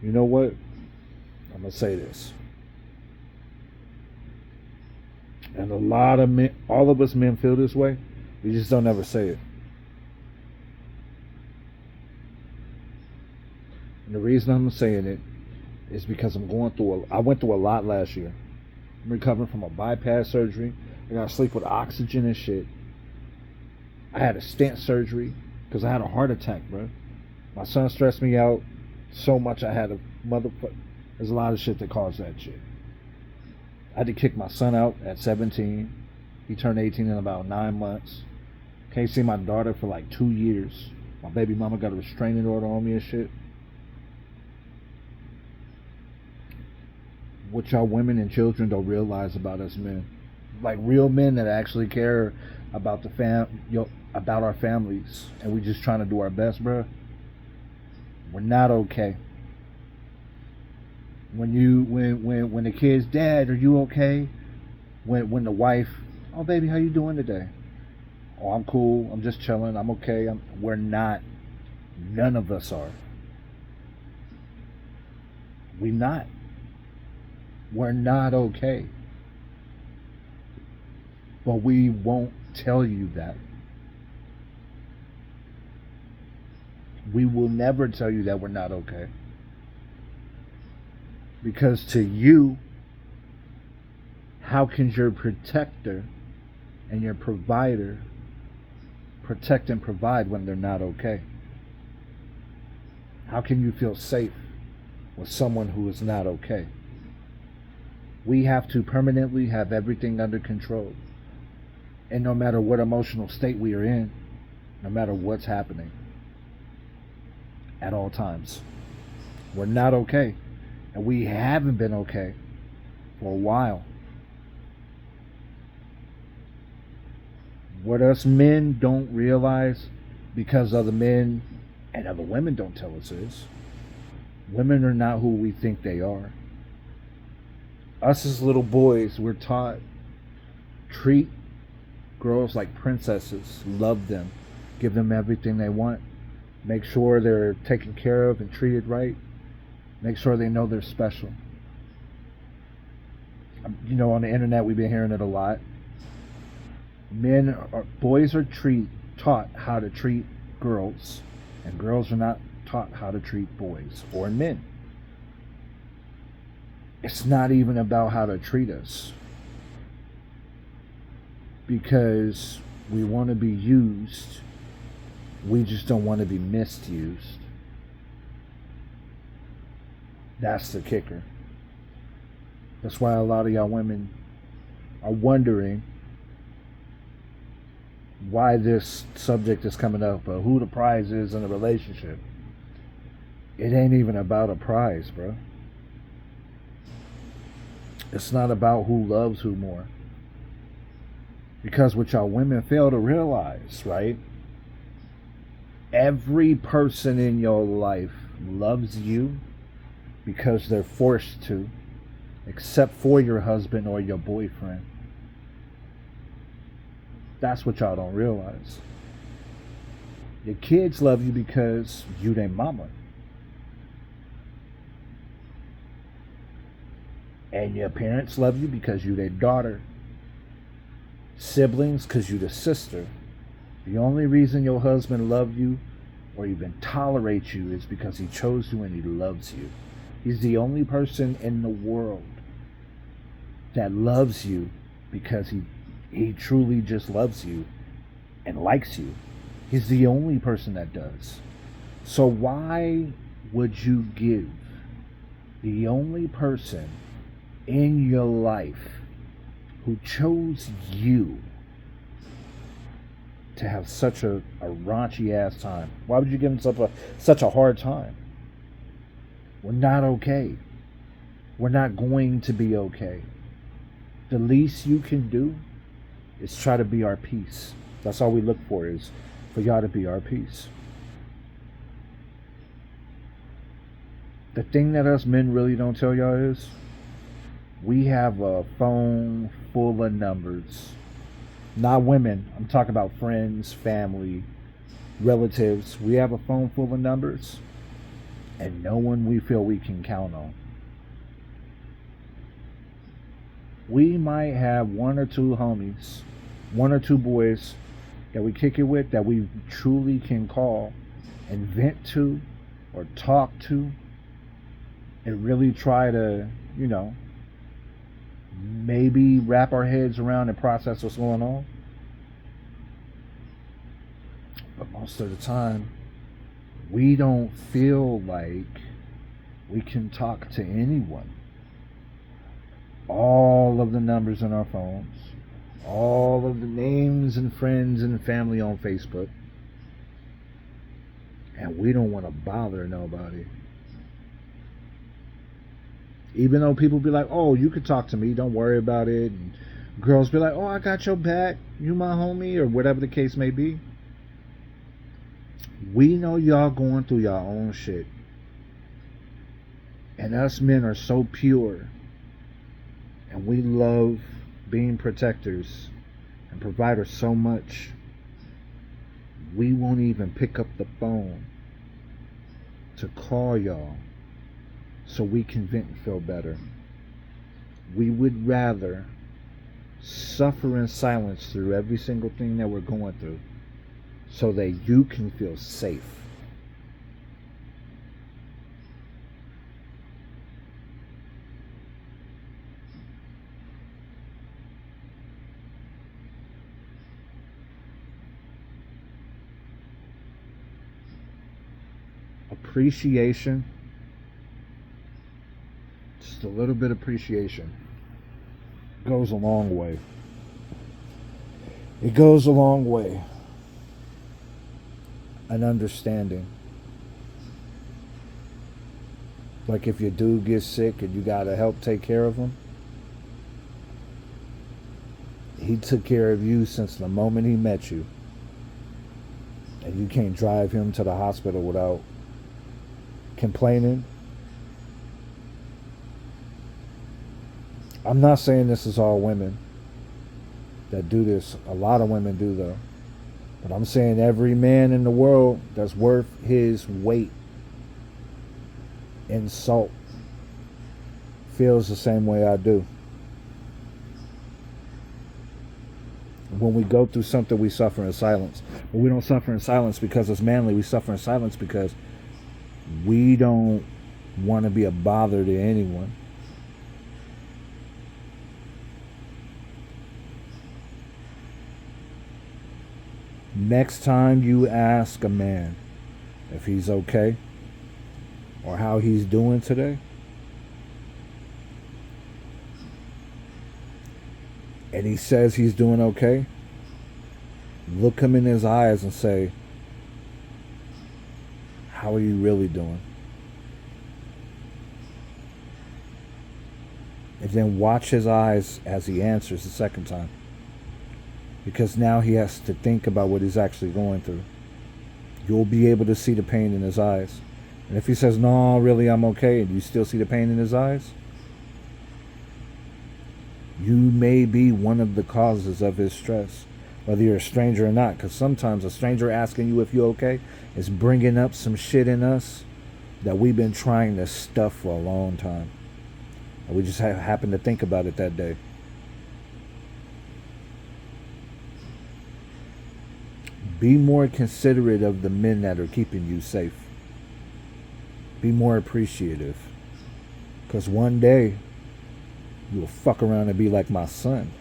You know what? I'm gonna say this, and a lot of men, all of us men feel this way. We just don't ever say it. And the reason I'm saying it is because I went through a lot last year. I'm recovering from a bypass surgery. I got to sleep with oxygen and shit. I had a stent surgery because I had a heart attack, bro. My son stressed me out so much. I had a motherfucker. There's a lot of shit that caused that shit. I had to kick my son out at 17. He turned 18 in about 9 months. Can't see my daughter for like 2 years. My baby mama got a restraining order on me and shit. What y'all women and children don't realize about us men, like real men that actually care about about our families, and we just trying to do our best, bro. We're not okay. When the kids, Dad, are you okay? When the wife, oh baby, how you doing today? Oh, I'm cool. I'm just chilling. I'm okay. We're not. None of us are. We not. We're not okay. But we won't tell you that. We will never tell you that we're not okay. Because to you, how can your protector and your provider protect and provide when they're not okay? How can you feel safe with someone who is not okay? We have to permanently have everything under control. And no matter what emotional state we are in, no matter what's happening, at all times, we're not okay. And we haven't been okay for a while. What us men don't realize, because other men and other women don't tell us, is women are not who we think they are. Us as little boys, we're taught, treat girls like princesses, love them, give them everything they want, make sure they're taken care of and treated right, make sure they know they're special. You know, on the internet, we've been hearing it a lot. Boys are taught how to treat girls, and girls are not taught how to treat boys or men. It's not even about how to treat us, because we want to be used. We just don't want to be misused. That's the kicker. That's why a lot of y'all women are wondering why this subject is coming up, or who the prize is in a relationship. It ain't even about a prize, bro. It's not about who loves who more. Because what y'all women fail to realize, right? Every person in your life loves you because they're forced to, except for your husband or your boyfriend. That's what y'all don't realize. Your kids love you because you their mama. And your parents love you because you their daughter. Siblings because you the sister. The only reason your husband loves you or even tolerates you is because he chose you and he loves you. He's the only person in the world that loves you because he truly just loves you and likes you. He's the only person that does. So why would you give the only person in your life who chose you to have such a raunchy ass time? Why would you give him such a hard time? We're not okay. We're not going to be okay. The least you can do is try to be our peace. That's all we look for, is for y'all to be our peace. The thing that us men really don't tell y'all is, we have a phone full of numbers. Not women. I'm talking about friends, family, relatives. We have a phone full of numbers. and no one we feel we can count on. We might have one or two homies, one or two boys that we kick it with that we truly can call and vent to or talk to and really try to, maybe wrap our heads around and process what's going on. But most of the time, we don't feel like we can talk to anyone. All of the numbers in our phones, all of the names and friends and family on Facebook, and we don't want to bother nobody. Even though people be like, oh, you could talk to me, don't worry about it. And girls be like, oh, I got your back, you my homie, or whatever the case may be. We know y'all going through y'all own shit. And us men are so pure. And we love being protectors and providers so much. We won't even pick up the phone to call y'all so we can vent and feel better. We would rather suffer in silence through every single thing that we're going through so that you can feel safe. Appreciation, just a little bit of appreciation, goes a long way. It goes a long way. An understanding. Like if your dude gets sick and you gotta help take care of him, he took care of you since the moment he met you. And you can't drive him to the hospital without complaining. I'm not saying this is all women that do this. A lot of women do though. But I'm saying every man in the world that's worth his weight in salt feels the same way I do. When we go through something, we suffer in silence. But we don't suffer in silence because it's manly. We suffer in silence because we don't want to be a bother to anyone. Next time you ask a man if he's okay or how he's doing today, and he says he's doing okay, look him in his eyes and say, how are you really doing? And then watch his eyes as he answers the second time. Because now he has to think about what he's actually going through. You'll be able to see the pain in his eyes. And if he says, no, really, I'm okay, and you still see the pain in his eyes, you may be one of the causes of his stress, whether you're a stranger or not. Because sometimes a stranger asking you if you're okay is bringing up some shit in us that we've been trying to stuff for a long time. And we just happen to think about it that day. Be more considerate of the men that are keeping you safe. Be more appreciative. Because one day, you'll fuck around and be like my son.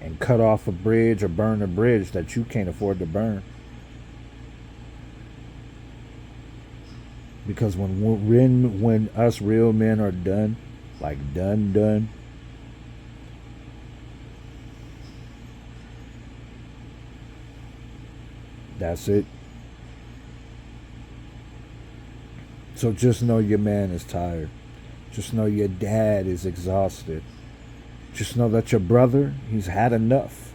And cut off a bridge or burn a bridge that you can't afford to burn. Because when us real men are done, like done, that's it. So just know your man is tired. Just know your dad is exhausted. Just know that your brother, he's had enough.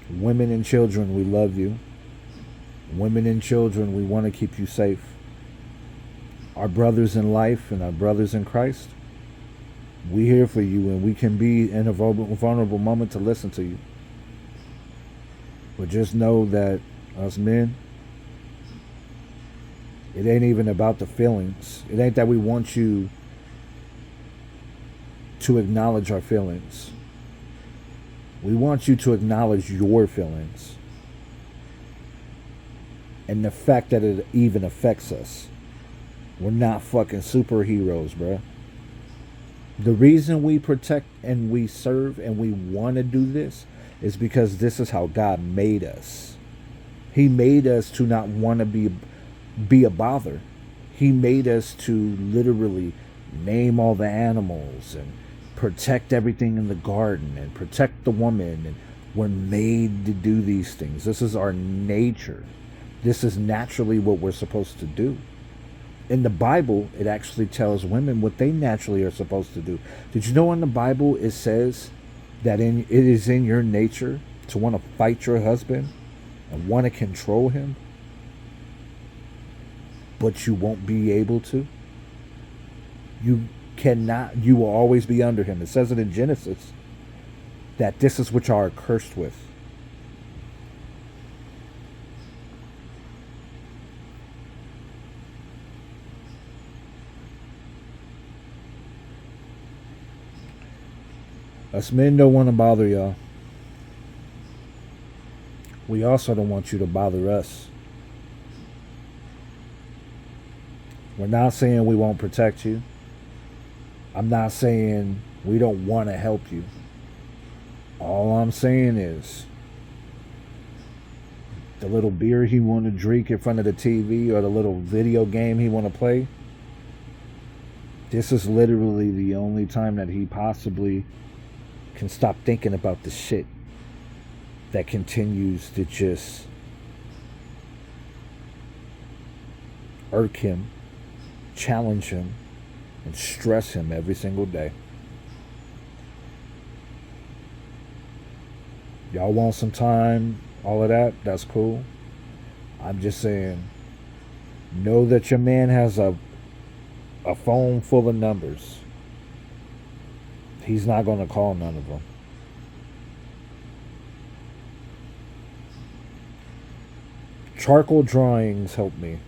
Women and children, we love you. Women and children, we want to keep you safe. Our brothers in life and our brothers in Christ, We here for you, and we can be in a vulnerable moment to listen to you. But just know that us men, it ain't even about the feelings. It ain't that we want you to acknowledge our feelings. We want you to acknowledge your feelings and the fact that it even affects us. We're not fucking superheroes, bruh. The reason we protect and we serve and we want to do this is because this is how God made us. He made us to not want to be a bother. He made us to literally name all the animals and protect everything in the garden and protect the woman, and we're made to do these things. This is our nature. This is naturally what we're supposed to do. In the Bible, it actually tells women what they naturally are supposed to do. Did you know in the Bible it says that it is in your nature to want to fight your husband and want to control him, but you won't be able to? You cannot. You will always be under him. It says it in Genesis that this is what y'all are cursed with. Us men don't want to bother y'all. We also don't want you to bother us. We're not saying we won't protect you. I'm not saying we don't want to help you. All I'm saying is the little beer he want to drink in front of the TV or the little video game he want to play, this is literally the only time that he possibly can stop thinking about the shit that continues to just irk him, challenge him, and stress him every single day. Y'all want some time, all of that, that's cool. I'm just saying, know that your man has a phone full of numbers. He's not going to call none of them. Charcoal drawings help me.